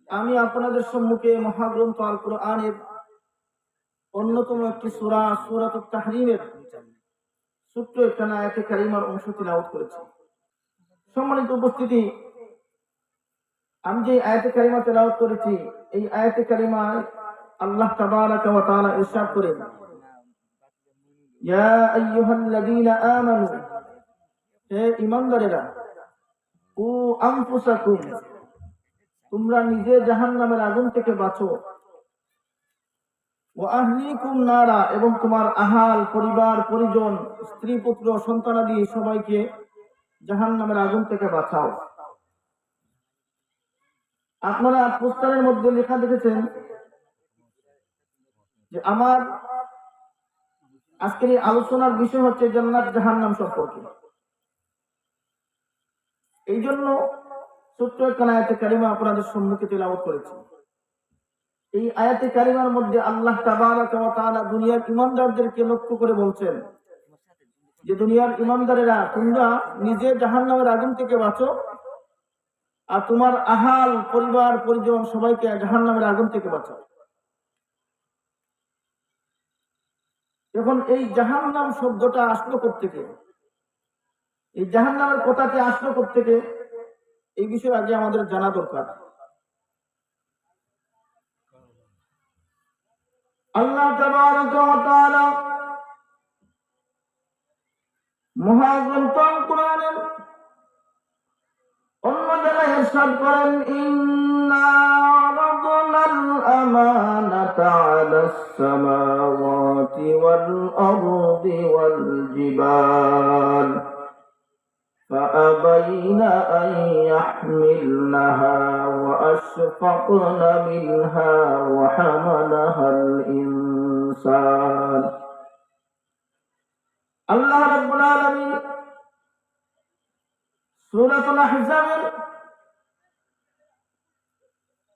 আমি আপনাদের সম্মুখে মহাগ্রন্থ আল কোরআনের অন্যতম একটি সূরা সূরাতুত তাহরিমের ছোট্ট একটা আয়াতে কারিমার অংশ তিলাওয়াত করেছি। সম্মানিত উপস্থিতি, আমি যে আয়াতে কারিমা তিলাওয়াত করেছি, এই আয়াতে কারিমায় আল্লাহ তাবারাকা ওয়া তাআলা ইরশাদ করেন, ইয়া আইয়ুহাল্লাযীনা আমানু, হে ঈমানদারেরা, ও আনফুসাকুম, তোমরা নিজে জাহান্নামের আগুন থেকে বাঁচো, ওয়া আহলিকুম নারা, এবং তোমার আহাল পরিবার পরিজন স্ত্রী পুত্র সন্তানাদি সবাইকে জাহান্নামের আগুন থেকে বাঁচাও। আপনারা পোস্টারের মধ্যে লেখা দেখেছেন যে আমার আজকের এই আলোচনার বিষয় হচ্ছে জান্নাত জাহান্নাম সম্পর্কে। এই জন্য ছোট্ট একটা আয়াতে কারিমা আপনাদের সম্মুখে তেলাওয়াত করেছি। এই আয়াতে কারিমার মধ্যে আল্লাহ তাবারাকা ওয়া তাআলা দুনিয়ার ঈমানদারদেরকে লক্ষ্য করে বলছেন যে দুনিয়ার ঈমানদারেরা, তোমরা নিজে জাহান্নামের আগুন থেকে বাঁচো আর তোমার আহাল পরিবার পরিজন সবাইকে জাহান্নামের আগুন থেকে বাঁচাও। এখন এই জাহান্নাম শব্দটা আসলো কোত্থেকে, এই জাহান্নামের কথাটি আসলো কোত্থেকে, এই বিষয়ে আগে আমাদের জানা দরকার। আল্লাহ তাবারাকা ওয়া তাআলা মহাগ্রন্থ কোরআনের অন্য জায়গায় ইরশাদ করেন, ইন্না আরাদনাল আমানাতা আলাস সামাওয়াতি ওয়াল আরদি ওয়াল জিবাল فأبين أن يحملنها وأشفقن منها وحملها الإنسان। আল্লাহ রাব্বুল আলামিন সূরাতুল আহজাবের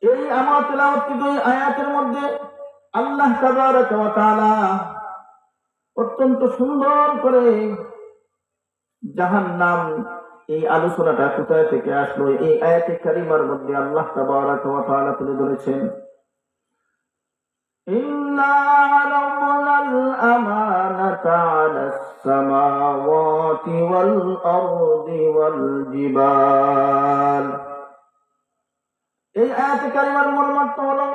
এই আমার তেলাওয়াতকৃত আয়াতের মধ্যে আল্লাহ তাবারাকা ওয়া তাআলা অত্যন্ত সুন্দর করে জাহান্নাম এই আলোচনাটা কোথায় থেকে আসলো এই আয়াতে কারিমার মধ্যে আল্লাহ তাবারাকা ওয়া তাআলা তুলে ধরেছেন, ইন্না আরাদনাল আমানাতা আলাস সামাওয়াতি ওয়াল আরদি ওয়াল জিবাল। এই আয়াতে কারিমার মর্মার্থ হলো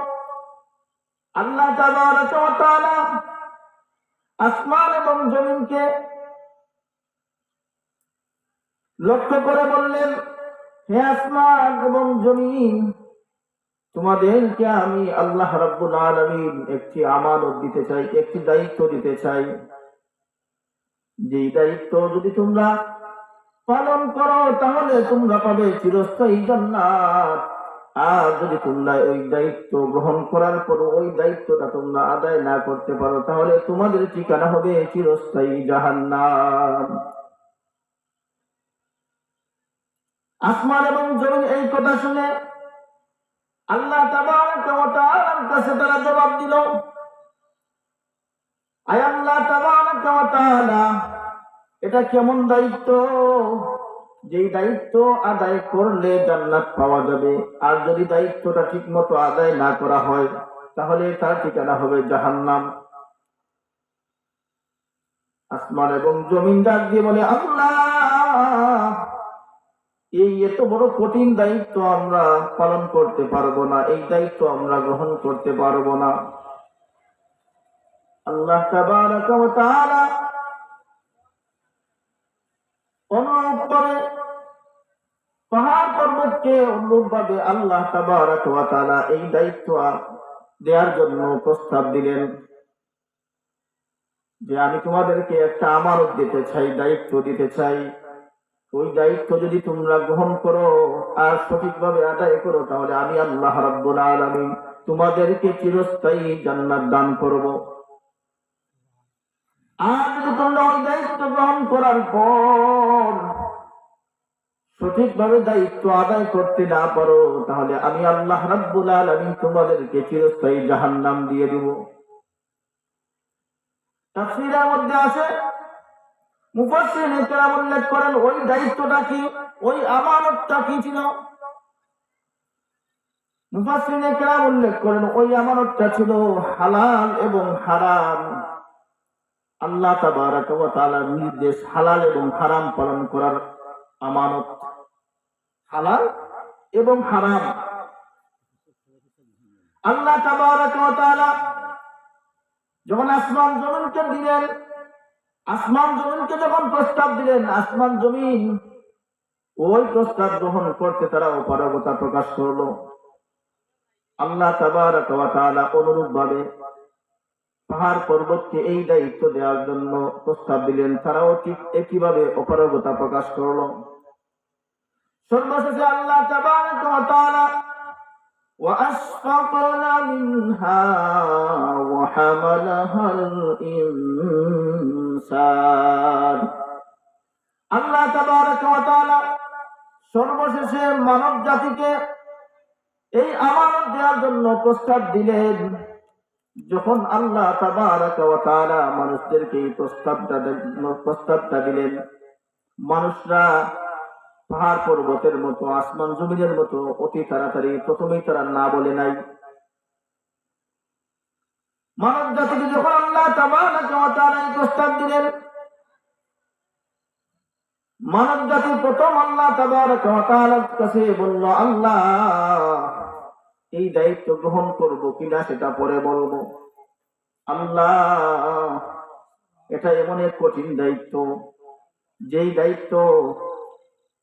আল্লাহ তাবারাকা ওয়া তাআলা আসমান এবং জমিনকে লক্ষ্য করে বললেন, হে আসমান এবং জমিন, তোমাদেরকে আমি আল্লাহ রাব্বুল আলামিন একটি আমানত দিতে চাই, একটি দায়িত্ব দিতে চাই। যে দায়িত্ব যদি তোমরা পালন করো তাহলে তোমরা পাবে চিরস্থায়ী জান্নাত, আর যদি তোমরা ওই দায়িত্ব গ্রহণ করার পর ওই দায়িত্বটা তোমরা আদায় না করতে পারো তাহলে তোমাদের ঠিকানা হবে চিরস্থায়ী জাহান্নাম। আসমান এবং জমিন এই কথা শুনে আল্লাহ তাবারাকা ওয়া তাআলার কাছে তারা জবাব দিল, আয় আল্লাহ তাবারাকা ওয়া তাআলা, এটা কেমন দায়িত্ব যেই দায়িত্ব আদায় করলে জান্নাত পাওয়া যাবে, আর যদি দায়িত্বটা ঠিকমতো আদায় না করা হয় তাহলে তার ঠিকানা হবে জাহান্নাম। আসমান এবং জমিন ডাক দিয়ে বলে, আল্লাহ, এই এত বড় কঠিন দায়িত্ব আমরা পালন করতে পারবো না, এই দায়িত্ব আমরা গ্রহণ করতে পারবো না। আল্লাহ তাবারাকা ওয়া তাআলা অনুরূপভাবে পাহাড় পর্বতকে অনুরূপভাবে আল্লাহ তাবারাকা ওয়া তাআলা এই দায়িত্ব দেওয়ার জন্য প্রস্তাব দিলেন যে আমি তোমাদেরকে একটা আমানত দিতে চাই, দায়িত্ব দিতে চাই। ওই দায়িত্ব যদি তোমরা গ্রহণ করো আর সঠিকভাবে আদায় করো তাহলে আমি আল্লাহ রাব্বুল আলামিন তোমাদেরকে চিরস্থায়ী জান্নাত দান করব। আর যদি তোমরা ওই দায়িত্ব গ্রহণ করার পর সঠিকভাবে দায়িত্ব আদায় করতে না পারো তাহলে আমি আল্লাহ রাব্বুল আলামিন তোমাদেরকে চিরস্থায়ী জাহান্নাম দিয়ে দেব। তাফসীরের মধ্যে আছে, মুফাসসিরিন কেরাম উল্লেখ করেন ওই দায়িত্বটা কি, ওই আমানতটা কি ছিল। মুফাসসিরিনে কেরাম উল্লেখ করেন ওই আমানতটা ছিল হালাল এবং হারাম। আল্লাহ তাবারাক ওয়া তাআলার নির্দেশ হালাল এবং হারাম পালন করার আমানত। হালাল এবং হারাম আল্লাহ তাবারাক ওয়া তাআলা যখন আসমান জমিনকে দিলেন, আসমান জমিনকে যখন প্রস্তাব দিলেন, আসমান জমিন ওই প্রস্তাব গ্রহণ করতে তারা অপারগতা প্রকাশ করলো। আল্লাহ তাবারাক ওয়া তাআলা অনুরূপ ভাবে পাহাড় পর্বতকে এই দায়িত্ব দেওয়ার জন্য প্রস্তাব দিলেন, তারাও ঠিক একইভাবে অপারগতা প্রকাশ করলো। সর্বশেষে আল্লাহ তাবারাক ওয়া তাআলা وَأَشْفَقْنَ مِنْهَا وَحَمَلَهَا الْإِنسَانُ আল্লাহ তাবারাক ওয়া তাআলা সর্বশেষে মানব জাতিকে এই আমানত দেওয়ার জন্য প্রস্তাব দিলেন। যখন আল্লাহ তাবারাক ওয়া তাআলা মানুষদেরকে এই প্রস্তাবটা দিলেন, মানুষরা পাহাড় পর্বতের মতো আসমান জমিনের মতো অতি তাড়াতাড়ি প্রথমেই তারা না বলে নাই। মানব জাতিকে যখন আল্লাহ তাবারাক ওয়া তাআলা এই প্রস্তাব দিলেন, মানব জাতি প্রথম আল্লাহ তাবারাক ওয়া তাআলার কাছে বলল, আল্লাহ এই দায়িত্ব গ্রহণ করব কিনা সেটা পরে বলবো। আল্লাহ এটা এমন এক কঠিন দায়িত্ব, যেই দায়িত্ব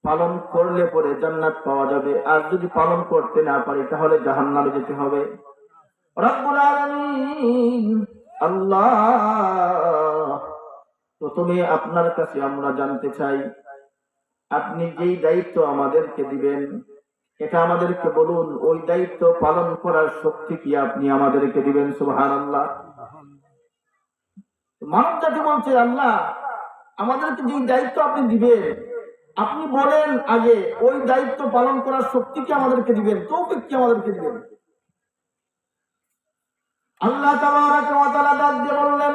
পালন করলে পরে জান্নাত পাওয়া যাবে, আর যদি পালন করতে না পারি তাহলে জাহান্নামে যেতে হবে। রব্বুল আলামিন আল্লাহ, প্রথমে আপনার কাছে আমরা জানতে চাই, আপনি যেই দায়িত্ব আমাদেরকে দিবেন এটা আমাদেরকে বলুন, ওই দায়িত্ব পালন করার শক্তি কি আপনি আমাদেরকে দিবেন। সুবহানাল্লাহ। মানব জাতি বলছে, আল্লাহ আমাদেরকে যেই দায়িত্ব আপনি দিবেন, আপনি বলেন আগে ওই দায়িত্ব পালন করার শক্তি কি আমাদেরকে দিবেন, তৌফিক কি আমাদেরকে দিবেন। আল্লাহ তাবারাক ওয়া তাআলা ডাক দিয়ে বললেন,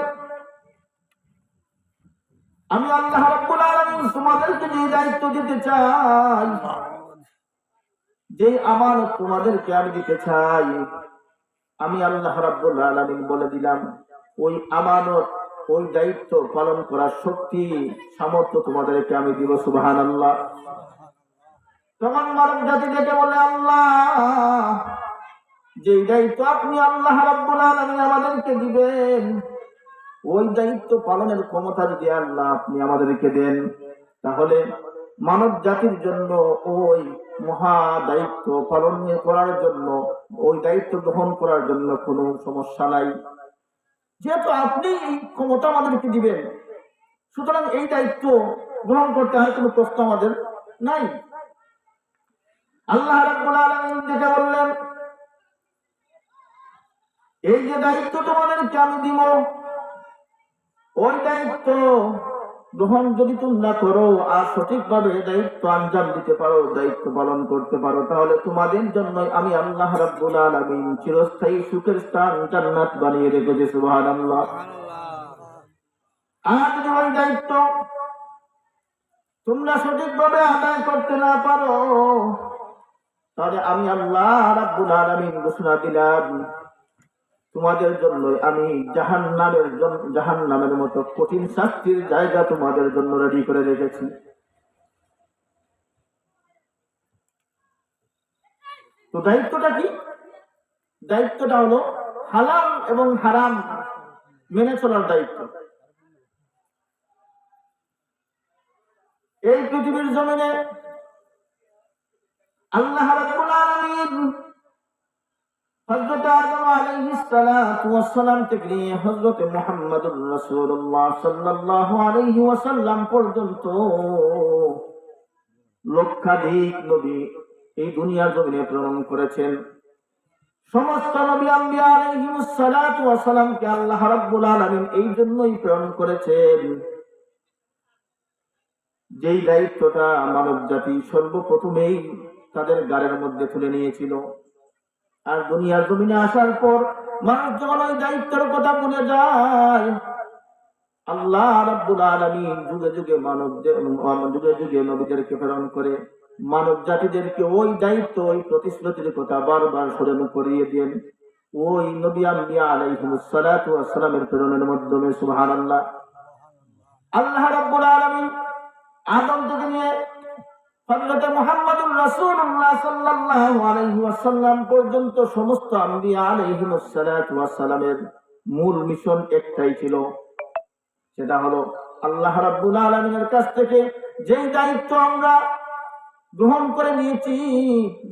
আমি আল্লাহ রাব্বুল আলামিন তোমাদেরকে যে দায়িত্ব দিতে চাই, যে আমানত তোমাদেরকে আমি দিতে চাই, আমি আল্লাহ রাব্বুল আলামিন বলে দিলাম, ওই আমানত ওই দায়িত্ব পালন করার শক্তি সামর্থ্য তোমাদেরকে আমি দিব। সুবহানাল্লাহ। তখন মানব জাতি ডেকে বলে, আল্লাহ যে দায়িত্ব আপনি আল্লাহ রাব্বুল আলামিন আমাদেরকে দিবেন, ওই দায়িত্ব পালনের ক্ষমতা যদি আল্লাহ আপনি আমাদেরকে দেন, তাহলে মানব জাতির জন্য ওই মহা দায়িত্ব পালন করার জন্য, ওই দায়িত্ব গ্রহণ করার জন্য কোনো সমস্যা নাই। যেহেতু আপনি এই ক্ষমতা আমাদেরকে দিবেন, সুতরাং এই দায়িত্ব গ্রহণ করতে আর কোনো প্রশ্ন আমাদের নাই। আল্লাহ রাব্বুল আলামিন যেটা বললেন, এই যে দায়িত্ব তোমাদেরকে আমি দিব, ওই দায়িত্ব গ্রহণ যদি তোমরা করো আর সঠিকভাবে দায়িত্ব আঞ্জাম দিতে পারো, দায়িত্ব পালন করতে পারো, তাহলে তোমাদের জন্য আমি আল্লাহ রাব্বুল আলামিন চিরস্থায়ী সুখের স্থান জান্নাত বানিয়ে রেখেছি। সুবহানাল্লাহ। আর যদি ওই দায়িত্ব তোমরা সঠিকভাবে আদায় করতে না পারো, তাহলে আমি আল্লাহ রাব্বুল আলামিন ঘোষণা দিলাম, তোমাদের জন্য আমি জাহান্নামের মতো কঠিন শাস্তির জায়গা তোমাদের জন্য রেডি করে রেখেছি। তো দায়িত্বটা কি? দায়িত্বটা হলো হালাল এবং হারাম মেনে চলার দায়িত্ব। এই পৃথিবীর জমিনে আল্লাহ রাব্বুল আলামিন হযরত আদম আলাইহিস সালাতু ওয়াস সালাম থেকে নিয়ে হযরত মুহাম্মদুর রাসূলুল্লাহ সাল্লাল্লাহু আলাইহি ওয়াসাল্লাম পর্যন্ত লক্ষাধিক নবী এই দুনিয়ার জমিনে প্রেরণ করেছেন। সমস্ত নবী আম্বিয়া আলাইহিস সালাতু ওয়াস সালামকে আল্লাহ রাব্বুল আলামিন এই জন্যই প্রেরণ করেছেন, যেই দায়িত্বটা মানব জাতি সর্বপ্রথমেই তাদের গাড়ের মধ্যে তুলে নিয়েছিল। আর দুনিয়ার জমিনে আসার পর মানুষ যখন ওই দায়িত্বের কথা ভুলে যায়, আল্লাহ রাব্বুল আলামিন যুগে যুগে যুগে যুগে নবীদেরকে প্রেরণ করে মানব জাতিদেরকে ওই দায়িত্ব, ওই প্রতিশ্রুতির কথা বারবার স্মরণ করিয়ে দেন ওই নবী আম্বিয়া আলাইহিমুস সালাতু ওয়াস সালামের প্রেরণের মাধ্যমে। সুবহানাল্লাহ। আল্লাহ রাব্বুল আলামিন আদম থেকে নিয়ে হযরত মুহাম্মদুর রাসূলুল্লাহ সাল্লাল্লাহু আলাইহি ওয়াসাল্লাম পর্যন্ত সমস্ত আম্বিয়া আলাইহিমুস সালাতু ওয়াস সালামের মূল মিশন একটাই ছিল, সেটা হলো আল্লাহ রাব্বুল আলামিনের কাছ থেকে যেই দায়িত্ব আমরা গ্রহণ করে নিয়েছি,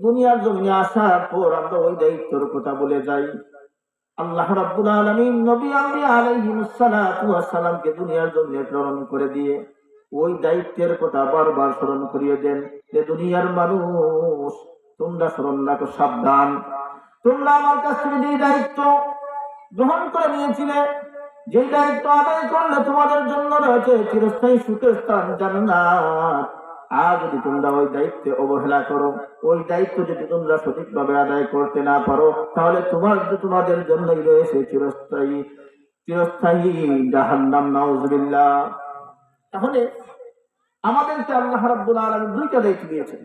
দুনিয়ার জমিনে আসার পর আমরা ওই দায়িত্বের কথা বলে যাই। আল্লাহ রাব্বুল আলামিন নবী আম্বিয়া আলাইহিমুস সালাতু ওয়াস সালামকে দুনিয়ার জমিনে প্রেরণ করে দিয়ে ওই দায়িত্বের কথা বারবার স্মরণ করিয়ে দেন যে দুনিয়ার মানুষ, তোমরা স্মরণ রাখো, সাবধান, তোমরা আমার কাছ থেকে যে দায়িত্ব গ্রহণ করে নিয়েছিলে, যে দায়িত্ব আদায় করলে তোমাদের জন্য রয়েছে চিরস্থায়ী সুখের স্থান জান্নাত, আর যদি তোমরা ওই দায়িত্বে অবহেলা করো, ওই দায়িত্ব যদি তোমরা সঠিকভাবে আদায় করতে না পারো, তাহলে তোমাদের জন্যই রয়েছে চিরস্থায়ী চিরস্থায়ী জাহান্নাম। নাউযুবিল্লাহ। তাহলে আমাদেরকে আল্লাহ রাব্বুল আলামিন দুইটা দায়িত্ব দিয়েছেন।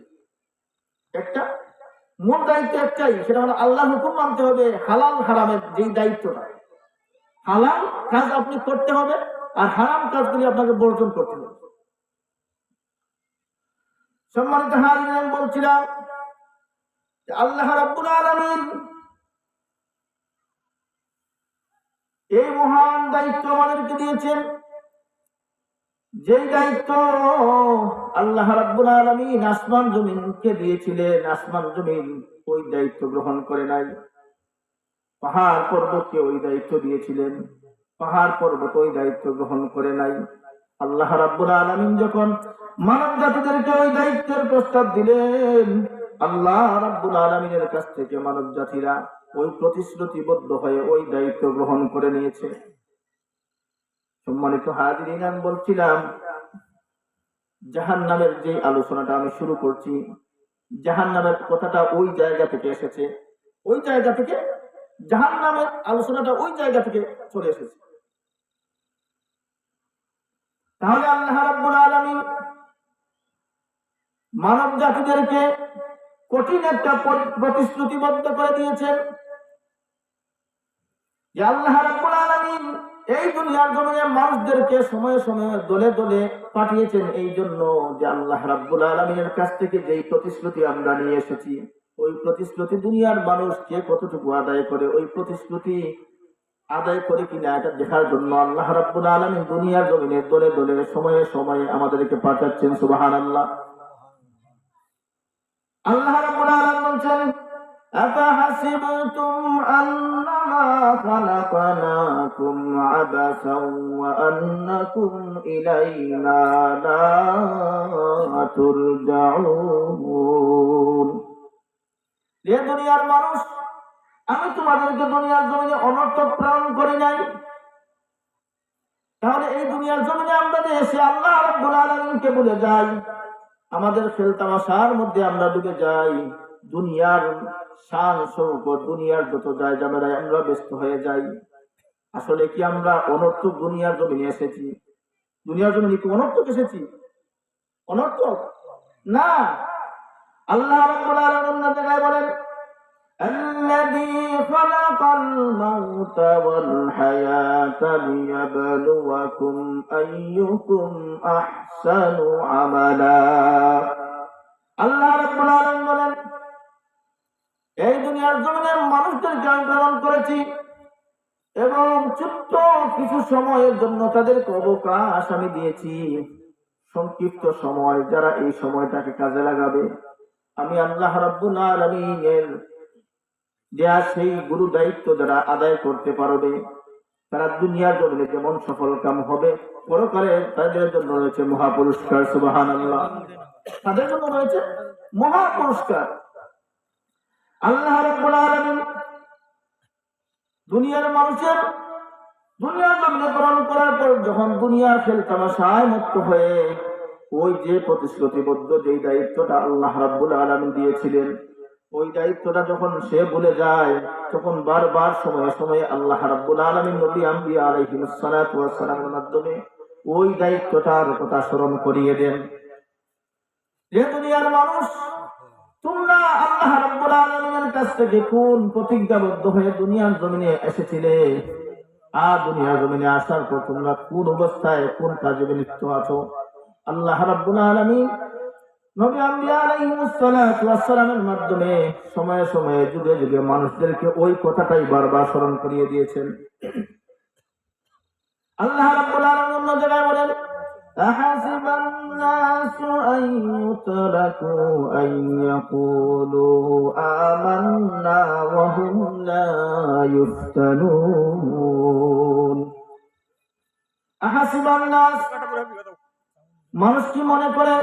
একটা মূল দায়িত্ব একটাই, সেটা হলো আল্লাহর হুকুম মানতে হবে। হালাল হারামের যেই দায়িত্বটা, হালাল কাজ আপনি করতে হবে আর হারাম কাজগুলি আপনাকে বর্জন করতে হবে। সম্মানিত হাজিরিন, আমি বলছিলাম যে আল্লাহ রাব্বুল আলামিন এই মহান দায়িত্ব আমাদেরকে দিয়েছেন, যেই দায়িত্ব আল্লাহ রাব্বুল আলামিন আসমান জমিনকে দিয়েছিলেন, আসমান জমিন ওই দায়িত্ব গ্রহণ করে নাই। পাহাড় পর্বতকে ওই দায়িত্ব দিয়েছিলেন, পাহাড় পর্বত ওই দায়িত্ব গ্রহণ করে নাই। আল্লাহ রাব্বুল আলামিন যখন মানব জাতিদেরকে ওই দায়িত্বের প্রস্তাব দিলেন, আল্লাহ রাব্বুল আলামিনের কাছ থেকে মানব জাতিরা ওই প্রতিশ্রুতিবদ্ধ হয়ে ওই দায়িত্ব গ্রহণ করে নিয়েছে। সম্মানিত হাজিরিন, আমি বলছিলাম জাহান্নামের যে আলোচনাটা আমি শুরু করছি, জাহান্নামের কথাটা ওই জায়গা থেকে এসেছে, ওই জায়গা থেকে জাহান্নামের আলোচনাটা ওই জায়গা থেকে চলে এসেছে। তাহলে আল্লাহ রাব্বুল আলামিন মানব জাতিদেরকে কঠিন একটা প্রতিশ্রুতিবদ্ধ করে দিয়েছেন যে আল্লাহ রাব্বুল আলামিন এই দুনিয়ার জমিনে মানুষদেরকে সময়ে সময়ে দলে দলে পাঠিয়েছেন এই জন্য যে আল্লাহ রাব্বুল আলামিনের কাছ থেকে যেই প্রতিশ্রুতি আমরা নিয়ে এসেছি, ওই প্রতিশ্রুতি দুনিয়ার মানুষ কে কতটুকু আদায় করে, ওই প্রতিশ্রুতি আদায় করে কিনা এটা দেখার জন্য আল্লাহ রাব্বুল আলামিন দুনিয়ার জমিনে দলে দলে সময়ে সময়ে আমাদেরকে পাঠাচ্ছেন। সুবহানাল্লাহ। আল্লাহ রাব্বুল আলামিন বলেন, আফাহাসিবতুম আন্নামা খালাকনাকুম আবাসাও ওয়া আন্নাকুম ইলাইনা লা তুরজাউন। হে দুনিয়ার মানুষ, আমি তোমাদেরকে দুনিয়ার জমিনে অনর্থক প্রেরণ করি নাই। তাহলে এই দুনিয়ার জমিনে আমরা এসে আল্লাহ রাব্বুল আলামিনকে ভুলে যাই, আমাদের খেলতামাশার মধ্যে আমরা ডুবে যাই, দুনিয়ার শান শৌকত, দুনিয়ার যত যায় জামেলায় আমরা ব্যস্ত হয়ে যাই। আসলে কি আমরা অনর্থক দুনিয়ার জমিনে এসেছি? দুনিয়ার জমিনে কি অনর্থক এসেছি? অনর্থক না। আল্লাহ রাব্বুল আলামিন অন্য জায়গায় বলেন, الذي خلق الموت والحياة ليبلوكم أيكم أحسن عملا। আল্লাহ রাব্বুল আলামিন বলেন, এই দুনিয়ার জমিনে মানুষদেরকে আমি প্রেরণ করেছি এবং ছোট্ট কিছু সময়ের জন্য তাদেরকে অবকাশ আমি দিয়েছি, সংক্ষিপ্ত সময়। যারা এই সময়টাকে কাজে লাগাবে, আমি আল্লাহ রাব্বুল আলামিনের দেয়া সেই গুরু দায়িত্ব যারা আদায় করতে পারবে, তারা দুনিয়ার জমিনে যেমন সফল কাম হবে, পরকালে তাদের জন্য রয়েছে মহা পুরস্কার। সুবহানাল্লাহ। তাদের জন্য রয়েছে মহা পুরস্কার। আল্লাহ রাব্বুল আলামিন দুনিয়ার মানুষের দুনিয়ার জমিনে প্রেরণ করার পর যখন দুনিয়ার খেলতামাশায় মুক্ত হয়ে ওই যে প্রতিশ্রুতিবদ্ধ যেই দায়িত্বটা আল্লাহ রাব্বুল আলামিন দিয়েছিলেন, ওই দায়িত্বটা যখন সে ভুলে যায়, তখন বারবার সময়ে সময়ে আল্লাহ রাব্বুল আলামিন নবী আম্বিয়া আলাইহিস সালাতু ওয়াস সালামের মাধ্যমে ওই দায়িত্বটার কথা স্মরণ করিয়ে দেন যে দুনিয়ার মানুষ, তোমরা আল্লাহ রাব্বুল আলামিনের কাছ থেকে কোন প্রতিজ্ঞাবদ্ধ হয়ে দুনিয়ার জমিনে এসেছিলে, আর দুনিয়ার জমিনে আসার পর তোমরা কোন অবস্থায় কোন কাজে লিপ্ত আছো? আল্লাহ রাব্বুল আলামিন নবী আম্বিয়া আলাইহিস সালাতু ওয়াস সালামের মাধ্যমে সময়ে সময়ে যুগে যুগে মানুষদেরকে ওই কথাটাই বারবার স্মরণ করিয়ে দিয়েছেন। আল্লাহ রাব্বুল আলামিন অন্য জায়গায় বলেন, আহাসিবান নাসু আন ইউতরাকু আন ইয়াকুলু আমান্না ওয়া হুম লা ইফতানুন। আহাসিবান নাস, মানুষ কি মনে করে,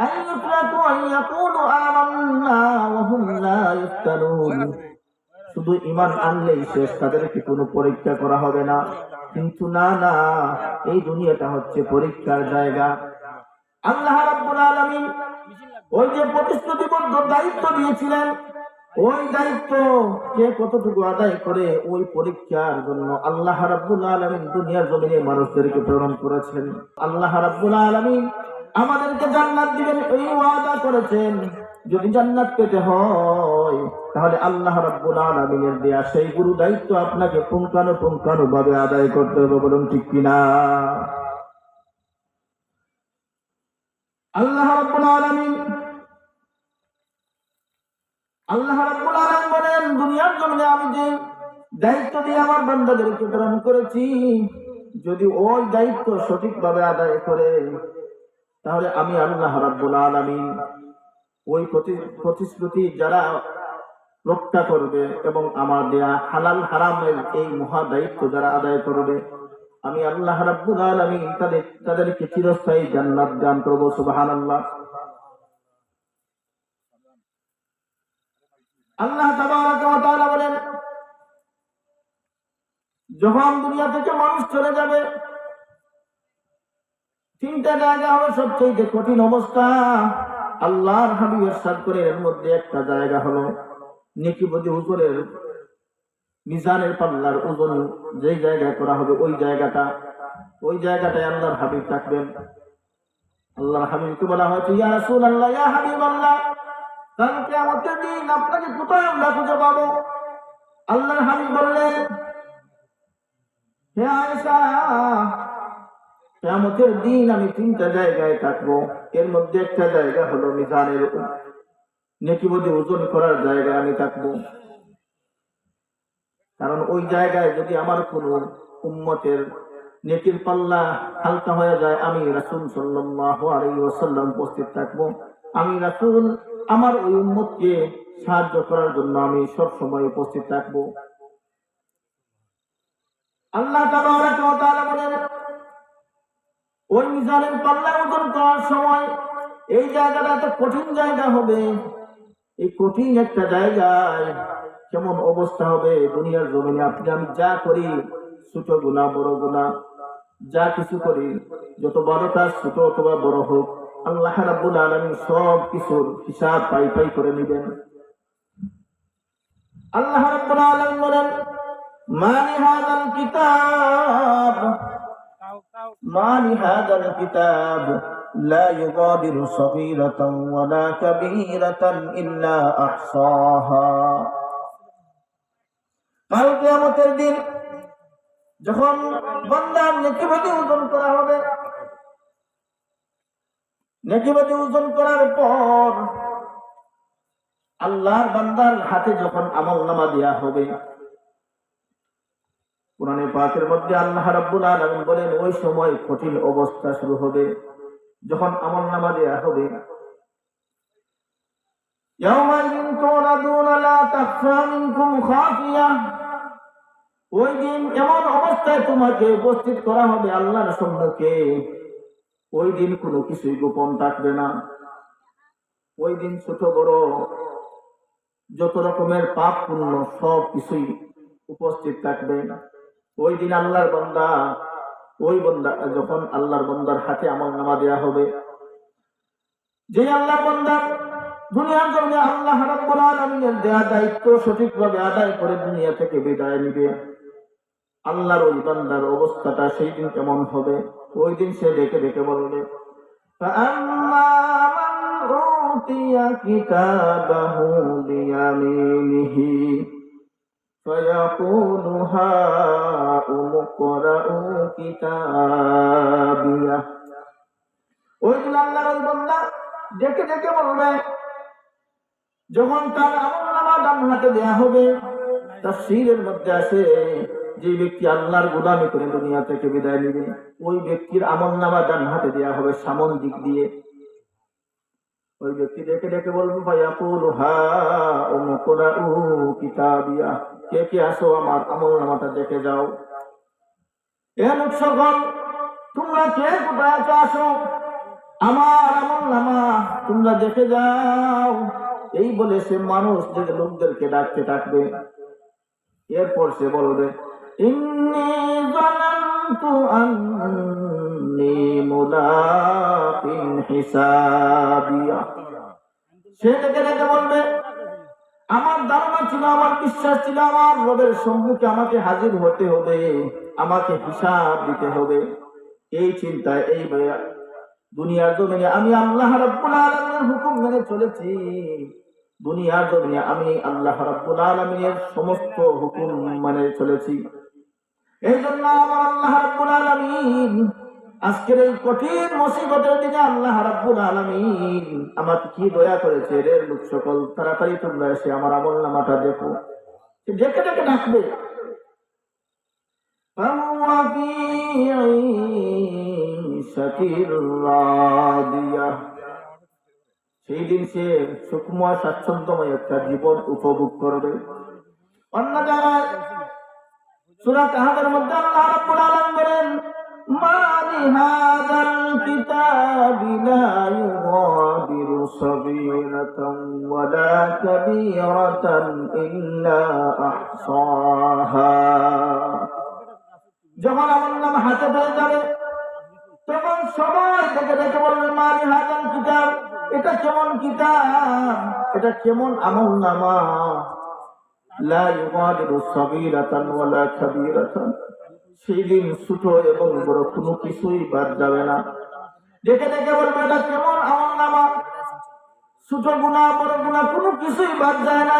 আন ইউতরাকু আন ইয়াকুলু আমান্না ওয়া হুম লা ইফতানুন, শুধু ঈমান আনলেই শেষ, তাদেরকে কোনো পরীক্ষা করা হবে না? কিন্তু না না, এই দুনিয়াটা হচ্ছে পরীক্ষার জায়গা। আল্লাহ রাব্বুল আলামিন ওই যে প্রতিশ্রুতিবদ্ধ দায়িত্ব দিয়েছিলেন, ওই দায়িত্ব কে কতটুকু আদায় করে, ওই পরীক্ষার জন্য আল্লাহ রাব্বুল আলামিন দুনিয়ার জমিনে মানুষদেরকে প্রেরণ করেছেন। আল্লাহ রাব্বুল আলামিন আমাদেরকে জান্নাত দিবেন এই ওয়াদা করেছেন। যদি জান্নাত পেতে হয় তাহলে আল্লাহ রাব্বুল আলামিনের দেয়া সেই গুরু দায়িত্ব আপনাকে পুঙ্খানুপুঙ্খানুভাবে আদায় করতে হবে। বলুন ঠিক কিনা? আল্লাহ রাব্বুল আলামিন বলেন, দুনিয়ার জন্য আমি যে দায়িত্ব দিয়ে আমার বান্দাদেরকে প্রেরণ করেছি, যদি ওই দায়িত্ব সঠিকভাবে আদায় করে তাহলে আমি আল্লাহ রাব্বুল আলামিন ওই প্রতিশ্রুতি যারা রক্ষা করবে এবং আমার দেয়া হালাল হারামের এই মহা দায়িত্ব যারা আদায় করবে, আমি আল্লাহ রাব্বুল আলামিন তাদেরকে চিরস্থায়ী জান্নাত দান করব। সুবহানাল্লাহ। আল্লাহ তাবারাকা ওয়া তাআলা বলেন, যখন দুনিয়া থেকে মানুষ চলে যাবে, তিনটা জায়গা হবে সবচেয়ে কঠিন অবস্থা। আল্লাহর হাবিব ইরশাদ করে, এর মধ্যে একটা জায়গা হলো নেকি বদি ওজনের মিজানের পাল্লার ওজন যেই জায়গায় করা হবে, ওই জায়গাটায় আল্লাহর হাবিব থাকবেন। আল্লাহর হাবিবকে বলা হয়েছে, ইয়া রাসূলুল্লাহ, ইয়া হাবিবাল্লাহ, কাল কিয়ামতের দিন আপনাকে কোথায় আমরা খুঁজে পাবো? আল্লাহর হাবিব বললেন, হে আয়েশা, কিয়ামতের দিন আমি তিনটা জায়গায় থাকবো। এর মধ্যে একটা জায়গা হলো মিজানের নেকি বদি ওজন করার জায়গায় আমি থাকবো। কারণ ওই জায়গায় যদি আমার কোন উম্মতের নেকির পাল্লা হালকা হয়ে যায়, আমি রাসূল সাল্লাল্লাহু আলাইহি ওয়াসাল্লাম উপস্থিত থাকবো। আমি রাসূল আমার ওই উম্মতকে সাহায্য করার জন্য আমি সব সময় উপস্থিত থাকবো। আল্লাহ তাবারাকা ওয়া তাআলা বলেন, ওই মিজানের পাল্লা ওজন করার সময় এই জায়গাটা এত কঠিন জায়গা হবে। এই কঠিন একটা জায়গায় কেমন অবস্থা হবে? দুনিয়ার জমিনে আপনি আমি যা করি, ছোট গুনাহ বড় গুনাহ যা কিছু করি, যত বড় কাজ ছোট অথবা বড় হোক, আল্লাহ রাব্বুল আলামিন সব কিছুর হিসাব পাই পাই করে নেবেন। আল্লাহ রাব্বুল আলামিন বলেন, মানি হাযাল কিতাব লা ইউগাদিরু সগীরাতান ওয়ালা কাবীরাতান ইল্লা আহসাহা। কাল কিয়ামতের দিন যখন বান্দার নেকিবাদী ওজন করা হবে, নেকিবাদী ওজন করার পর আল্লাহর বান্দার হাতে যখন আমলনামা দেয়া হবে, কোরআনে পাকের মধ্যে আল্লাহ রাব্বুল আলামিন বলেন, ওই সময় কঠিন অবস্থা শুরু হবে। যখন আমলনামা দেয়া হবে, ইয়াওমাইযিন তুরাদুনা লা তাখফা মিনকুম খাফিয়া, ওই দিন এমন অবস্থায় তোমাকে উপস্থিত করা হবে আল্লাহর সম্মুখে, ওই দিন কোনো কিছুই গোপন থাকবে না। ওই দিন ছোট বড় যত রকমের পাপ পুণ্য সব কিছুই উপস্থিত থাকবে। ওই দিন আল্লাহর বান্দা, ওই বান্দা যখন আল্লাহর বান্দার হাতে আমলনামা দেয়া হবে, যে আল্লাহর বান্দা দুনিয়ার জন্য আল্লাহ রাব্বুল আলামিনের দেয়া দায়িত্ব সঠিকভাবে আদায় করে দুনিয়া থেকে বিদায় নিবে, আল্লাহর ওই বান্দার অবস্থাটা সেই দিন কেমন হবে? ওই দিন সে দেখে দেখে বলবে, ফাআম্মা মান উতিয়া কিতাবাহু বিয়ামিনিহি ফায়াকুলু হাউম ইকরাউ কিতাবিয়া। ওই দিন আল্লাহর বান্দা ডেকে ডেকে বলবে, যখন তার আমলনামা ডান হাতে দেয়া হবে, তাফসীরের মধ্যে আছে যে ব্যক্তি আল্লাহর গোলামি করে দুনিয়া থেকে বিদায় নেবে, ওই ব্যক্তির আমলনামা ডান হাতে দেয়া হবে সামন দিক দিয়ে। ওই ব্যক্তি ডেকে ডেকে বলবে, ফায়াকুলু হাউম ইকরাউ কিতাবিয়া, কে কে আসো আমার আমলনামাটা দেখে যাও। এ লোক সকল, তোমরা কে কোথায় আছো, আসো আমার আমলনামা তোমরা দেখে যাও। এই বলে সে মানুষ লোকদেরকে ডাকতে থাকবে। এরপর সে বলবে, ইন্নী যানানতু আন্নী মুলাকিন হিসাবিয়া। সে ডেকে ডেকে বলবে, আমার ধারণা ছিল, আমার বিশ্বাস ছিল, আমার রবের সম্মুখে আমাকে হাজির হতে হবে, আমাকে হিসাব দিতে হবে। এই চিন্তায় এই দুনিয়ার জমিনে আমি আল্লাহ রাব্বুল আলামিনের হুকুম মেনে চলেছি। দুনিয়ার জমিনে আমি আল্লাহ রাব্বুল আলামিনের সমস্ত হুকুম মানে চলেছি। এই জন্য আমার আল্লাহ রাব্বুল আলামিন আজকের এই কঠিন মুসিবতের দিনে আল্লাহ রাব্বুল আলামিন আমাকে কি দয়া করেছে রে লোক সকল, তাড়াতাড়ি তোমরা এসে আমার আমলনামাটা দেখো। ডেকে ডেকে ডাকবে। সেই দিন সে সুখময় স্বাচ্ছন্দ্যময় একটা জীবন উপভোগ করবে। অন্য জায়গায় সূরা কাহাফের মধ্যে আল্লাহ রাব্বুল আলামিন বলেন, মা লিহাযাল কিতাবি লা ইউগাদিরু সাগীরাতান ওয়ালা কাবীরাতান ইল্লা আহসাহা। যখন আমলনামা হাতে পেয়ে যাবে, তখন সবাই দেখে দেখে বলবে, মা লিহাযাল কিতাব, এটা কেমন কিতাব, এটা কেমন আমলনামা। লা ইউগাদিরু সাগীরাতান ওয়ালা কাবীরাতান, সেই দিন ছোট এবং বড় কোনো কিছুই বাদ যাবে না। দেখে দেখে বলবে, এটা কেমন আমলনামা, ছোট গুনাহ বড় গুনাহ কোনো কিছুই বাদ যায় না।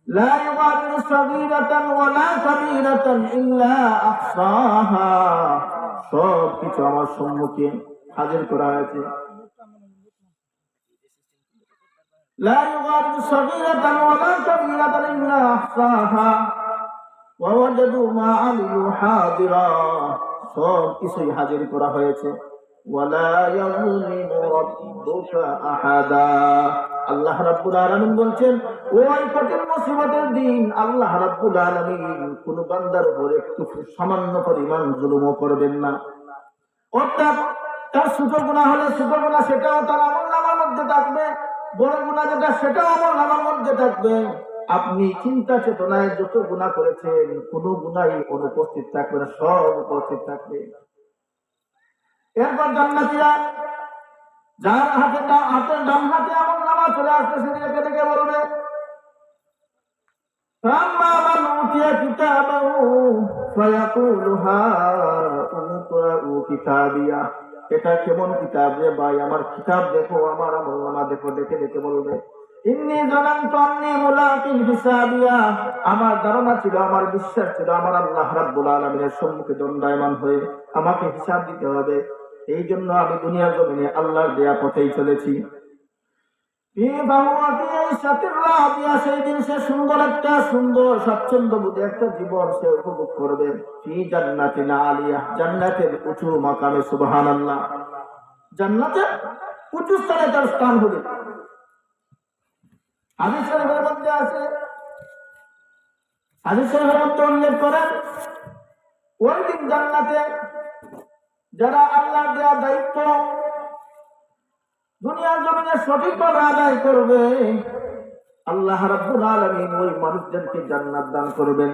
লা ইউগাদিরু সাগীরাতান ওয়ালা কাবীরাতান ইল্লা আহসাহা, সব কিছু আমার সম্মুখে হাজির করা হয়েছে। লা ইউগাদিরু সাগীরাতান ওয়ালা কাবীরাতান ইল্লা আহসাহা ওয়া ওয়াজাদু মা আমিলু হাদিরা, সব কিছুই হাজির করা হয়েছে। ওয়ালা ইয়াযলিমু রাব্বুকা আহাদা, আল্লাহ রাব্বুল আলামিন বলছেন, ওই কঠিন মুসিবতের দিন আল্লাহ রাব্বুল আলামিন কোন বান্দার উপর একটু সামান্য পরিমাণ জুলুমও করবেন না। অর্থাৎ তার ছোট গুনাহ হলে ছোট গুনাহ সেটাও তার আমলনামার মধ্যে থাকবে, বড় গুনাহ যেটা সেটাও আমলনামার মধ্যে থাকবে। আপনি চিন্তা চেতনায় যত গুনাহ করেছেন কোনো গুনাহই অনুপস্থিত থাকবে না, সব উপস্থিত থাকবে। এরপর জান্নাতীরা যার হাতের ডান হাতে আমলনামা চলে আসবে, সে ডেকে ডেকে বলবে, ফাম্মা মান উতিয়া কিতাবাহু ফায়াকুলু হাউম ইকরাউ কিতাবিয়া। এটা কেমন কিতাব রে ভাই, আমার কিতাব দেখো, আমার আমলনামা দেখো। ডেকে ডেকে বলবে, ইন্নী যানানতু আন্নী মুলাকিন হিসাবিয়া, আমার ধারণা ছিল, আমার বিশ্বাস ছিল, আমার আল্লাহ রাব্বুল আলামিনের সম্মুখে দণ্ডায়মান হয়ে আমাকে হিসাব দিতে হবে। এই জন্য আমি দুনিয়ার জমিনে আল্লাহর দেয়া পথেই চলেছি। সেই দিন সে সুন্দর স্বাচ্ছন্দ্যবোধে একটা জীবন সে উপভোগ করবে। জান্নাতিন আলিয়া, জান্নাতের উঁচু মাকামে, সুবহানাল্লাহ, জান্নাতের উঁচু স্থানে তার স্থান হবে। হাদিস শরীফের মধ্যে আছে, হাদিস শরীফের মধ্যে উল্লেখ করেন, ওই দিন জান্নাতে যারা আল্লাহর দেয়া দায়িত্ব দুনিয়ার জমিনে সঠিকভাবে আদায় করবে, আল্লাহ রাব্বুল আলামিন ওই মানুষদেরকে জান্নাত দান করবেন।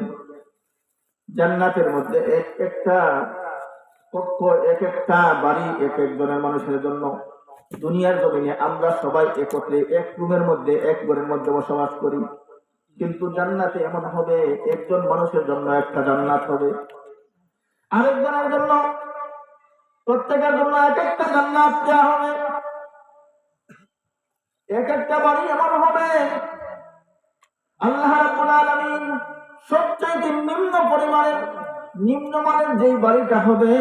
জান্নাতের মধ্যে এক একটা কক্ষ, এক একটা বাড়ি, এক একজনের মানুষের জন্য। দুনিয়ার জমিনে আমরা সবাই একত্রে এক রুমের মধ্যে, এক ঘরের মধ্যে বসবাস করি, কিন্তু জান্নাতে এমন হবে, একজন মানুষের জন্য একটা জান্নাত হবে, আরেকজনের জন্য, প্রত্যেকের জন্য এক একটা জান্নাত দেওয়া হবে। এক একটা বাড়ি এমন হবে আল্লাহ রাব্বুল আলামিন সবচেয়ে নিম্নমানের যেই বাড়িটা হবে,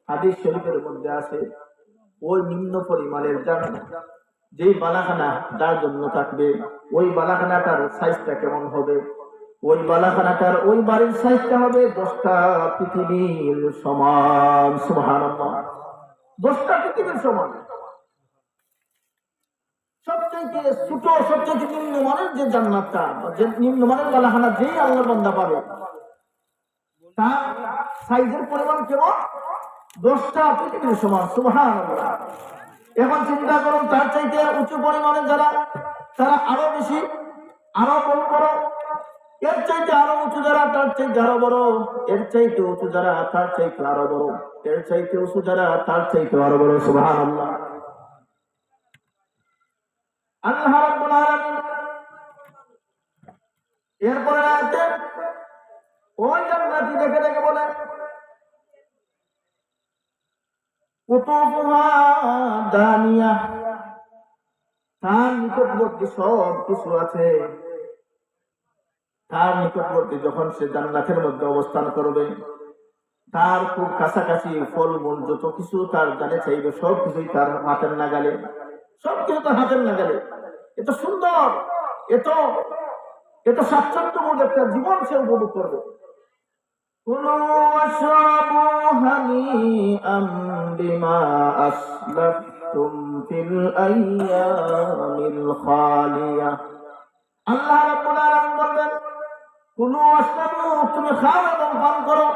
হাদিস শরীফের মধ্যে আছে ওই নিম্ন পরিমাণের জান্নাত যেই বালাখানা যার জন্য থাকবে, ওই বালাখানাটার সাইজটা কেমন হবে? ওই বালাখানাটার ওই বাড়ির সাইজটা হবে 10টা পৃথিবীর সমান। সুবহানাল্লাহ, 10টা পৃথিবীর সমান। সবচেয়ে ছোট, সবচেয়ে নিম্নমানের যে জান্নাতটা, যে নিম্নমানের বালাখানা যেই আল্লাহর বান্দা পাবে, তার সাইজের পরিমাণ কেমন? 10টা পৃথিবীর সমান। সুবহানাল্লাহ। এখন চিন্তা করুন, তার চাইতে উঁচু পরিমাণে যারা, তারা আরো বেশি, আরো বড়, এর চাইতে আরো উঁচু যারা, তার চাইতে আরো বড়, এর চাইতে উঁচু যারা, তার চাইতে আরো বড়, এর চাইতে উঁচু যারা, তার চাইতে আরো বড়। সুবহানাল্লাহ। আল্লাহ রাব্বুল আলামিন এরপরে আয়াতে ওই জান্নাতি দেখে দেখে বলে, কুতুবুহা দানিয়া, তার নিকটবর্তী সব কিছু আছে। তার নিকটবর্তী যখন সে জান্নাতের মধ্যে অবস্থান করবে, তার খুব কাছাকাছি ফলমূল যত কিছু তার জানে চাইবে, সব কিছুই তার হাতের নাগালে, সব কিছু তার হাতের নাগালে। এত সুন্দর, এত স্বাচ্ছন্দ্যবোধ একটা জীবন সে উপভোগ করবে। কুলু ওয়াশরাবু হানিআম বিমা আসলাফতুম ফিল আইয়ামিল খালিয়া। আল্লাহ রাব্বুল আলামিন বলেন, কুলু ওয়াশরাবু, তুমি খাও এবং পান করো,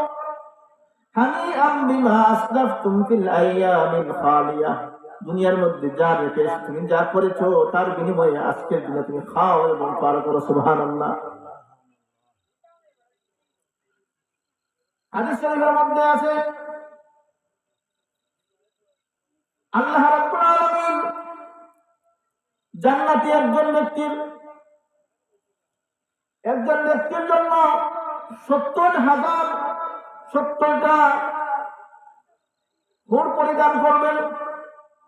হানিআম বিমা আসলাফতুম ফিল আইয়ামিল খালিয়া, দুনিয়ার মধ্যে যা রেখে তুমি যা করেছো তার বিনিময়ে আজকের দিনে তুমি খাও এবং পান করো। সুবহানাল্লাহ। হাদিস শরীফের মধ্যে আছে আল্লাহ রাব্বুল আলামিন জান্নাতি একজন ব্যক্তির জন্য 70টা হুর পরিধান করবেন।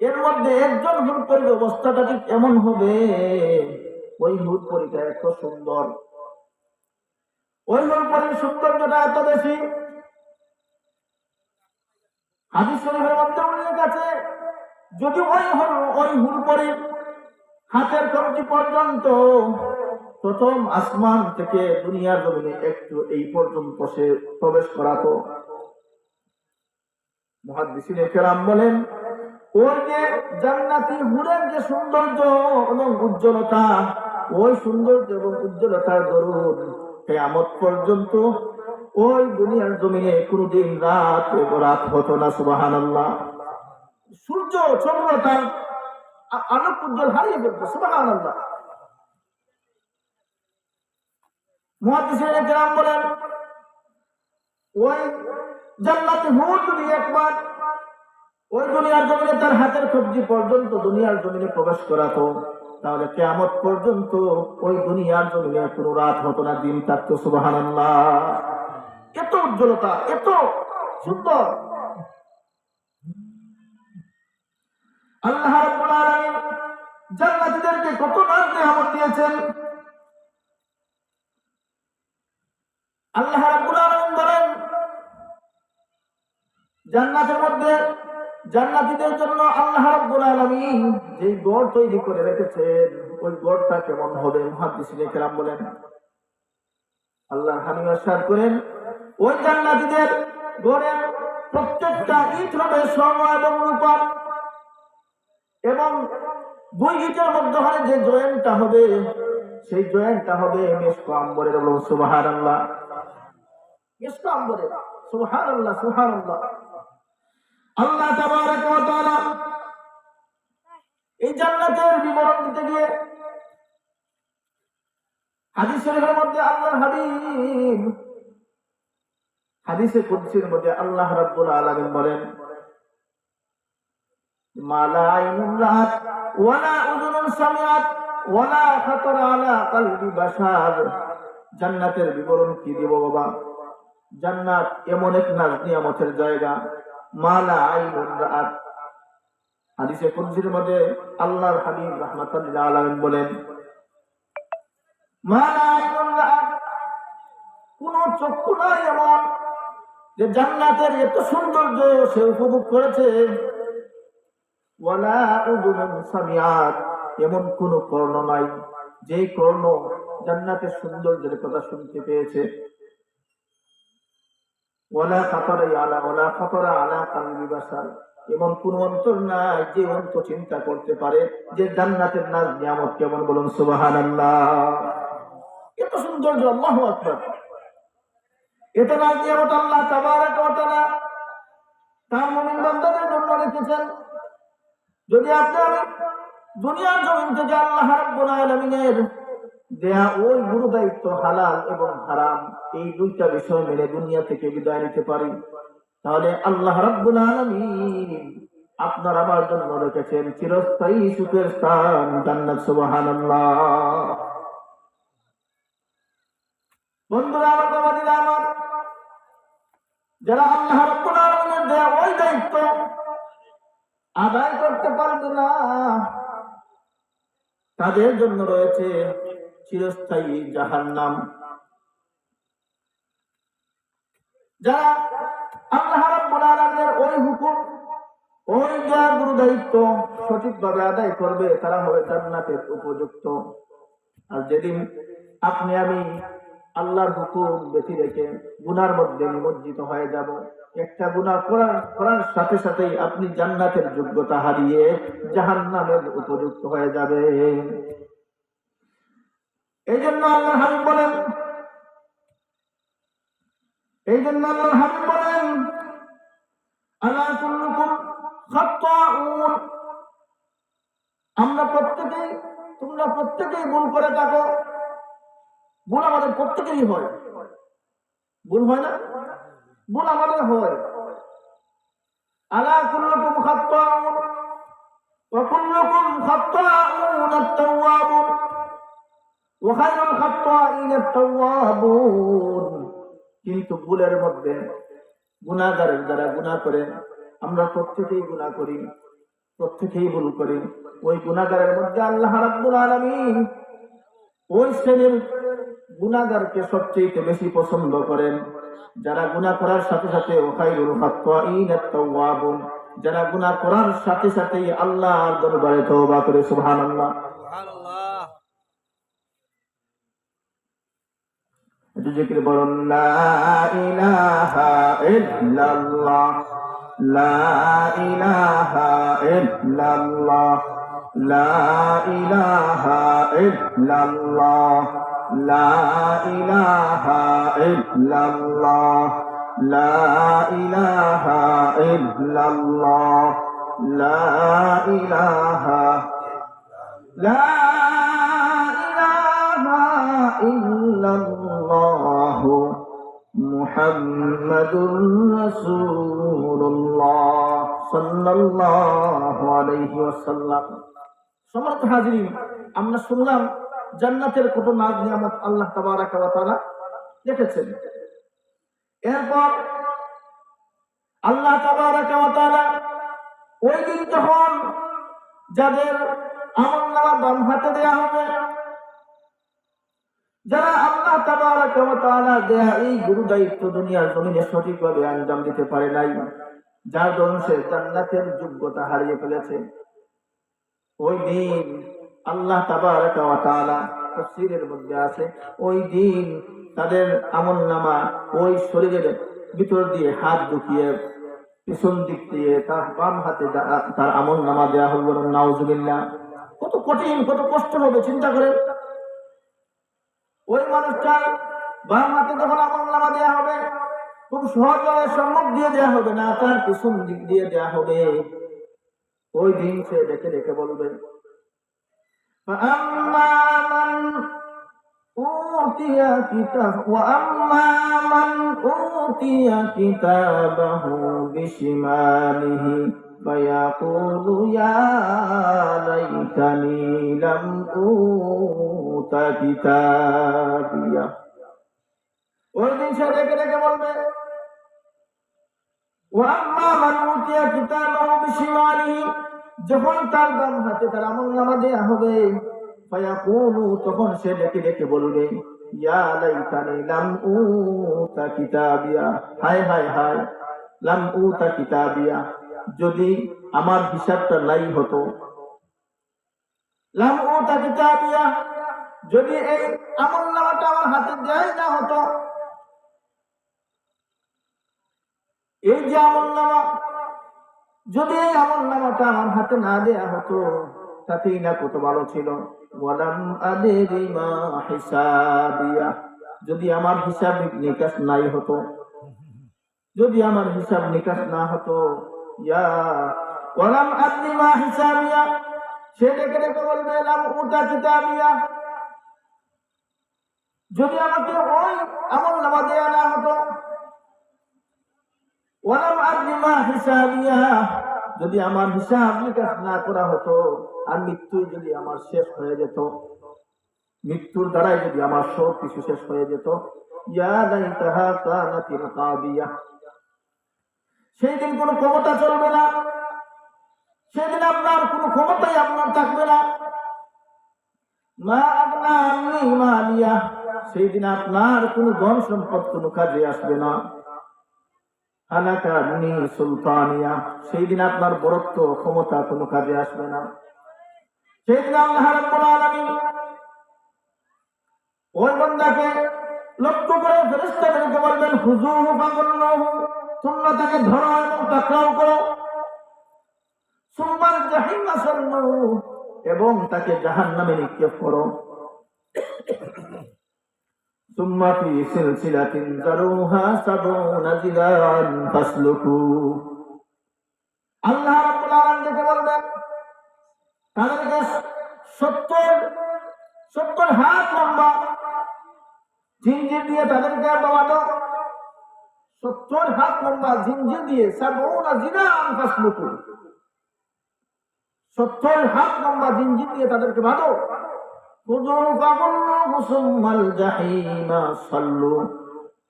এর মধ্যে একজন হুর পরির অবস্থাটা ঠিক এমন হবে, ওই হুর পরিটা এত সুন্দর, ওই হুর পরির সৌন্দর্যটা এত বেশি। হাদিস শরীফের মধ্যে উল্লেখ আছে, যদি ওই হুর পরির হাতের কবজি পর্যন্ত প্রথম আসমান থেকে দুনিয়ার জমিনে একটু এই পর্যন্ত সে প্রবেশ করাতো, মুহাদ্দিসিনে কেরাম বলেন, ওই যে জান্নাতি হুরের যে সৌন্দর্য এবং উজ্জ্বলতা, ওই সৌন্দর্য এবং উজ্জ্বলতার দরুন কিয়ামত পর্যন্ত ওই দুনিয়ার জমিনে কোনদিন রাত হতো না। সুবহানাল্লাহ। সূর্য চন্দ্র তার আলোক উজ্জ্বল হারিয়ে ফেলতো। সুবহানাল্লাহ। মুহাদ্দিসিনে কেরাম বলেন, ওই জান্নাতি হুর যদি একবার ওই দুনিয়ার জমিনে তার হাতের কবজি পর্যন্ত দুনিয়ার জমিনে প্রবেশ করাতো, তাহলে কিয়ামত পর্যন্ত ওই দুনিয়ার জমিনে কোনো রাত হতো না, দিন থাকতো। সুবহানাল্লাহ। এত উজ্জ্বলতা, এত সুন্দর। আল্লাহ রাব্বুল আলামিন জান্নাতীদেরকে কত নিয়ামত দিয়েছেন। আল্লাহ রাব্বুল আলামিন বলেন, জান্নাতের মধ্যে জান্নাতীদের জন্য আল্লাহ রাব্বুল আলামিন যে ঘর তৈরি করে রেখেছেন, ওই ঘরটা কেমন হবে? মুহাদ্দিসিনে কেরাম বলেন, আল্লাহ হাবিব ইরশাদ করেন, ওই জান্নাতীদের ঘরের প্রত্যেকটা ইট হবে স্বর্ণ এবং রূপা, এবং 2 ইটের মধ্যখানে যে জয়েন্টটা হবে, সেই জয়েন্টটা হবে মেশক আম্বরের। সুবহানাল্লাহ। মেশক আম্বরের। সুবহানাল্লাহ, সুবহানাল্লাহ। আল্লাহ তাবারক ওয়া তাআলা এই জান্নাতের বিবরণ দিতে গিয়ে হাদিস শরীফের মধ্যে আল্লাহর হাবিব হাদিসে কুদসির মধ্যে আল্লাহ রাব্বুল আলামিন বলেন, মালা আইনুন রাআত ওয়ালা উযুনুন সামিআত ওয়ালা খাতারা আলা কলবি বাশার। জান্নাতের বিবরণ কি দিব বাবা? জান্নাত এমন এক নাজ নিয়ামতের জায়গা, মালা আইনুন রাআত, হাদিসে কুদসির মধ্যে আল্লাহর হাবিব রাহমাতাল লিল আলামিন বলেন, মা লা আইনুন রাআত, কোন চক্ষু নাই এমন যে জান্নাতের এত সৌন্দর্য সে উপভোগ করেছে, ওয়ালা উযুনুন সামিআত, এমন কোন কর্ণ নাই যেই কর্ণ জান্নাতের সৌন্দর্যের কথা শুনতে পেয়েছে, ওয়ালা খাতারা আলা কলবি বাশার, এমন কোন অন্তর নাই যে অন্তর চিন্তা করতে পারে যে জান্নাতের নাজ নিয়ামত কেমন। বলুন সুবহানাল্লাহ। এত সৌন্দর্য, আল্লাহু আকবার। এত নাজ নিয়ামত আল্লাহ তাবারাক ওয়া তাআলা তার মুমিন বান্দাদের জন্য রেখেছেন। যদি আপনি আমি দুনিয়ার জমিন থেকে আল্লাহ রাব্বুল আলামিনের দেয়া ওই গুরু দায়িত্ব হালাল এবং হারাম এই দুইটা বিষয় মেনে দুনিয়া থেকে বিদায় নিতে পারি, তাহলে আল্লাহ রাব্বুল আলামিন আপনার আমার জন্য রেখেছেন চিরস্থায়ী সুখের স্থান জান্নাত। সুবহানাল্লাহ। বন্ধুরা আমার, বাবাজিরা আমার, যারা আল্লাহ রাব্বুল আলামিনের দেয়া ওই দায়িত্ব আদায় করতে পারবে না, তাদের জন্য রয়েছে চিরস্থায়ী জাহান্নাম। যারা আল্লাহ রাব্বুল আলামিনের ওই হুকুম, ওই যা গুরু দায়িত্ব সঠিকভাবে আদায় করবে, তারা হবে জান্নাতের উপযুক্ত। আর যেদিন আপনি আমি আল্লাহর হুকুম ব্যতি রেখে গুনার মধ্যে নিমজ্জিত হয়ে যাব, একটা গুনাহ করার সাথে সাথেই আপনি জান্নাতের যোগ্যতা হারিয়ে জাহান্নামের উপযুক্ত হয়ে যাবে। এই জন্য আল্লাহর হাবিব বলেন, আলা কুল্লুকুম খাত্তাউন, তোমরা প্রত্যেকেই ভুল করে থাকো। ভুল আমাদের প্রত্যেকেরই হয়, ভুল হয় না? ভুল আমাদের হয়। আলা কুল্লুকুম খাত্তাউন ওয়া কুল্লুকুম খাত্তাউন আত-তাওয়াবুন ওয়া খায়রুল খাত্তাইন আত-তাওয়াবুন। কিন্তু ভুলের মধ্যে গুনাহগারের যারা গুনাহ করে, আমরা প্রত্যেকেই গুনাহ করি, প্রত্যেকেই ভুল করি। ওই গুনাহগারের মধ্যে আল্লাহ রাব্বুল আলামিন ওই শ্রেণীর গুনাহগারকে সবচেয়ে বেশি পছন্দ করেন যারা গুনাহ করার সাথে সাথে খায়রুল খাত্তাইন আত-তাওয়াবুন, যারা গুনাহ করার সাথে সাথেই আল্লাহর দরবারে তওবা করে। সুবহানাল্লাহ। সুবহানাল্লাহ। একটু জিকির বলুন, লা ইলাহা ইল্লাল্লাহ, লা ইলাহা ইল্লাল্লাহ, লা ইলাহা ইল্লাল্লাহ, লা ইলাহা ইল্লাল্লাহ, লা ইলাহা ইল্লাল্লাহ, লা ইলাহা ইল্লাল্লাহ মুহাম্মাদুর রাসূলুল্লাহ সাল্লাল্লাহু আলাইহি ওয়াসাল্লাম। সম্মানিত হাজিরিন, আমরা শুনলাম জান্নাতের কত নাজ নিয়ামত আল্লাহ তাবারাক ওয়া তাআলা রেখেছেন। এরপর আল্লাহ তাবারাক ওয়া তাআলা ওই দিন যখন যাদের আমলনামা বাম হাতে দেয়া হবে, যারা আল্লাহ তাবারাক ওয়া তাআলা দেয়া এই গুরু দায়িত্ব দুনিয়ার জমিনে সঠিকভাবে আঞ্জাম দিতে পারে নাই, যার জন্য সে জান্নাতের যোগ্যতা হারিয়ে ফেলেছে, ওই দিন আল্লাহ তাবারাক ওয়া তাআলা তাফসীরের মধ্যে আছে, ওই দিন তাদের আমলনামা ওই শরীরের ভিতর দিয়ে হাত ঢুকিয়ে পিছন দিক দিয়ে তার বাম হাতে তার আমলনামা দেয়া হবে। নাউজুবিল্লাহ। কত কঠিন, কত কষ্ট হবে চিন্তা করেন। ওই মানুষটার বাম হাতে যখন আমলনামা দেয়া হবে, খুব সহজভাবে সম্মুখ দিয়ে দেয়া হবে না, তার পিছন দিক দিয়ে দেয়া হবে। ওই দিন সে দেখে দেখে বলবে, فأما من أوتي كتابه بشماله فيقول يا ليتني لم أوت كتابيه। ওই দিন সে দেখে দেখে বলবে, وأما من أوتي كتابه بشماله, যখন তার ডান হাতে তার আমলনামা দেয়া হবে, ফায়াকুলু, তখন সে ডেকে ডেকে বলবে, ইয়া লাইতানি লাম উতা কিতাবিয়া, হায় হায় হায়, লাম উতা কিতাবিয়া, যদি আমার হিসাবটা নাই হতো, লাম উতা কিতাবিয়া, যদি এই আমলনামাটা আমার হাতে দেয় না হতো। এই যে আমলনামা, যদি এই আমলনামাটা আমার হাতে না দেয়া হতো, তাতেই না কত ভালো ছিল। ওয়ালাম আদরি মা হিসাবিয়া, যদি আমার হিসাব নিকাশ নাই হতো, যদি আমার হিসাব নিকাশ না হতো, ইয়া ওয়ালাম আদরি মা হিসাবিয়া, সে ডেকে ডেকে বলবে লাম উতা কিতাবিয়া, যদি আমাকে ওই আমলনামা দেয়া না হতো, ওয়ালাম আদরি মা হিসাবিয়া, যদি আমার হিসাব নিকাশ না করা হতো, আর মৃত্যু যদি আমার শেষ হয়ে যেত, মৃত্যুর দ্বারাই যদি আমার সব কিছু শেষ হয়ে যেত, ইয়া লাইতাহা কানাতিল কাদিয়া, সেই দিন কোনো ক্ষমতা চলবে না, সেদিন আপনার কোনো ক্ষমতাই আপনার থাকবে না। মা আগনা আন্নি মালিয়া, সেই দিন আপনার কোনো ধন সম্পদ কোনো কাজে আসবে না। হালাকা আন্নি সুলতানিয়া, সেই দিন আপনার বরত্ব ক্ষমতা কোনো কাজে আসবে না। সেই দিন আল্লাহ রাব্বুল আলামিন ওই বান্দাকে লক্ষ্য করে ফেরেশতাদেরকে বলবেন, হুজুহু ফাগুল্লুহু, তোমরা তাকে ধরো এবং পাকড়াও করো, সুম্মাল জাহিমা সাল্লু, এবং তাকে জাহান্নামে নিক্ষেপ করো, সুম্মা ফি সিলসিলাতিন যারুহা সাবউনা যিরান ফাসলুকু। আল্লাহ রাব্বুল আলামিন বলবেন, তাদেরকে 70 হাত লম্বা জিঞ্জির দিয়ে তাদেরকে বাঁধো, 70 হাত লম্বা জিঞ্জির দিয়ে, সাবউনা যিরান ফাসলুকু, 70 হাত লম্বা জিঞ্জির দিয়ে তাদেরকে বাঁধো।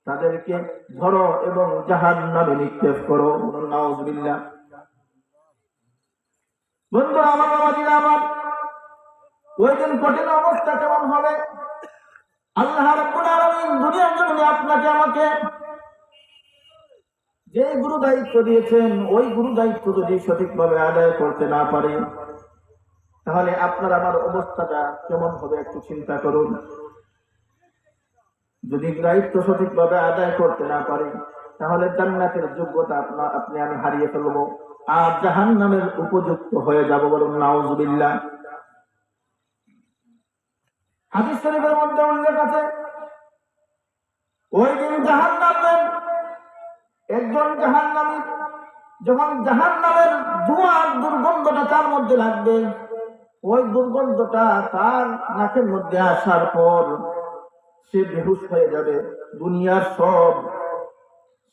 তাদেরকে ধরো এবং জাহান্নামে নিক্ষেপ করো। নাউযুবিল্লাহ। বন্ধুরা আমার, বাবাজিরা আমার, ওই দিন কঠিন অবস্থা কেমন হবে? আল্লাহ রাব্বুল আলামিন দুনিয়ার জন্য আপনাকে আমাকে যে গুরু দায়িত্ব দিয়েছেন, ওই গুরু দায়িত্ব যদি সঠিকভাবে আদায় করতে না পারে, তাহলে আপনার আমার অবস্থাটা কেমন হবে একটু চিন্তা করুন। যদি দায়িত্ব সঠিকভাবে আদায় করতে না পারি, তাহলে জান্নাতের যোগ্যতা আপনি আমি হারিয়ে ফেলবো, আর জাহান্নামের উপযুক্ত হয়ে যাব। বলুন নাউযুবিল্লাহ। হাদিস শরীফের মধ্যে উল্লেখ আছে, ওই দিন জাহান্নামের একজন জাহান্নামী যখন জাহান্নামের ধোঁয়ার দুর্গন্ধটা তার মধ্যে লাগবে, ওই দুর্গন্ধটা তার নাকের মধ্যে আসার পর সে বেহুশ হয়ে যাবে। দুনিয়ার সব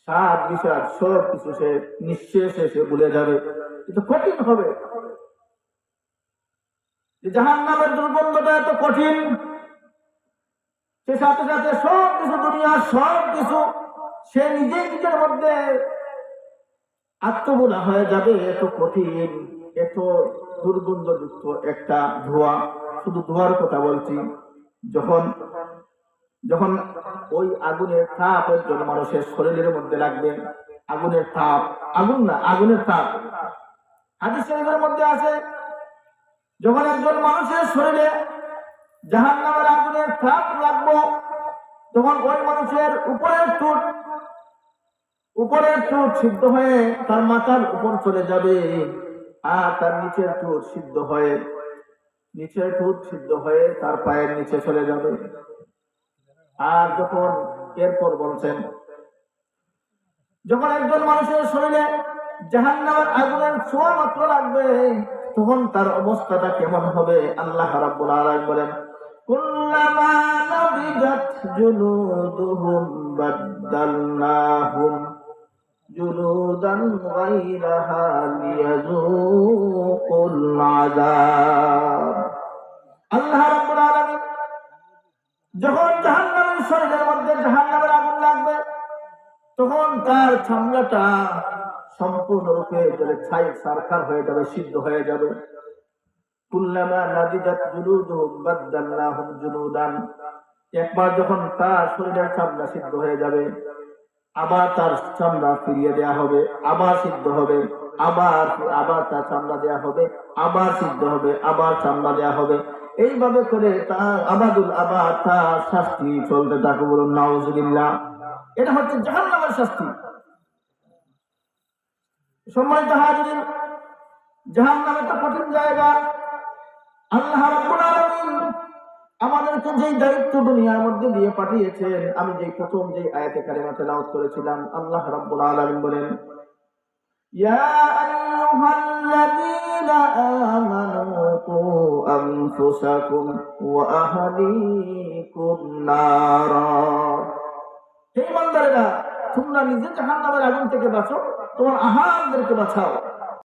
স্বাদ বিষাদ সব কিছু সে নিঃশেষে সে ভুলে যাবে। কিন্তু কঠিন হবে, জাহান্নামের দুর্গন্ধটা এত কঠিন, সে সাথে সাথে সব কিছু, দুনিয়ার সব কিছু সে নিজের মধ্যে আত্মবোধা হয়ে যাবে। এত কঠিন, এত দুর্গন্ধযুক্ত একটা ধোঁয়া, শুধু ধোঁয়ার কথা বলছি। যখন যখন ওই আগুনের তাপ একজন মানুষের শরীরের মধ্যে লাগবে, আগুনের তাপ, আগুন না, আগুনের তাপ। হাদিস শরীফের মধ্যে আছে, যখন একজন মানুষের শরীরে জাহান্নামের আগুনের তাপ লাগবে, তখন ওই মানুষের উপরের ঠোঁট সিদ্ধ হয়ে তার মাথার উপর চলে যাবে, আর তার নিচের ঠোঁট সিদ্ধ হয়ে তার পায়ের নিচে চলে যাবে। আর যখন এরপর বলছেন, যখন একজন মানুষের শরীরে জাহান্নামের আগুনের ছোঁয়া মাত্র লাগবে, তখন তার অবস্থাটা কেমন হবে? আল্লাহ রাব্বুল আলামিন বলেন, কুল্লামা নাবিজাত জুলুদুহুম বাদদালনাহুম জুলুদান গায়রাহা লিয়াযুকুল আযাব। আল্লাহ রাব্বুল আলামিন যখন জাহান্নামের শরীরের মধ্যে জাহান্নামের আগুন লাগবে, তখন তার চামড়াটা সম্পূর্ণরূপে জলে ছাই সারখার হয়ে যাবে, সিদ্ধ হয়ে যাবে। কুল্লামা নাদিজাত জুলুদুহুম বাদদালনাহুম জুলুদান, একবার যখন তার শরীরের চামড়া সিদ্ধ হয়ে যাবে, আবার তার চামড়া ফিরিয়ে দেয়া হবে, আবার সিদ্ধ হবে, আবার আবার তার চামড়া দেয়া হবে, আবার সিদ্ধ হবে, আবার চামড়া দেয়া হবে। এইভাবে করে তার আবাদুল আবার তার শাস্তি চলতে থাকে। বলুন নাউজুবিল্লাহ। এটা হচ্ছে জাহান্নামের শাস্তি। সম্মানিত হাজিরিন, জাহান্নাম একটা কঠিন জায়গা। আল্লাহ রাব্বুল আলামিন আমাদেরকে যেই দায়িত্ব দুনিয়ার মধ্যে দিয়ে পাঠিয়েছেন, আমি যেই প্রথম যেই আয়াতে কারিমা তেলাওয়াত করেছিলাম, আল্লাহ রাব্বুল আলামিন বলেন, ইয়া আইয়ুহাল্লাযীনা আমানু কু আনফুসাকুম ওয়া আহলিকুম নারা। হে ইমানদারেরা, তোমরা নিজে জাহান্নামের আগুন থেকে বাঁচো, তোমার আহারদেরকে বাঁচাও।